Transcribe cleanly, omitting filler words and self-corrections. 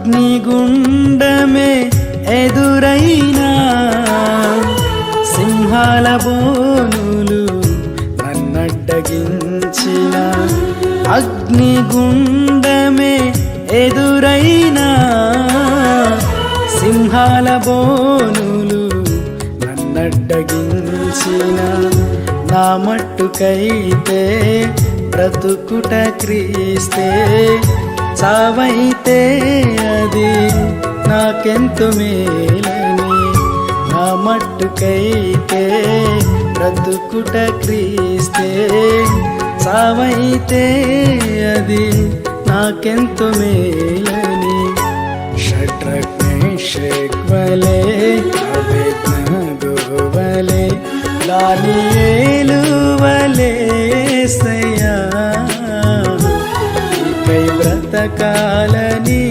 అగ్నిగుండమే ఎదురైనా సింహాల బోనులు నన్నడ్డగించిన అగ్నిగుండమే ఎదురైనా సింహాల బోనులు నన్నడ్డగించిన నా మట్టుకైతే బ్రతుకుట క్రీస్తే చావైతే అది నాకెంత మేలని నా మట్టుకైతే బ్రతుకుట క్రీస్తే చావైతే అది నాకెంత మేలని షడ్రక్ మేషక్ వలె అబేద్నెగో వలె దానియేలు వలె యేసయ్యా నీకై బ్రతకాలని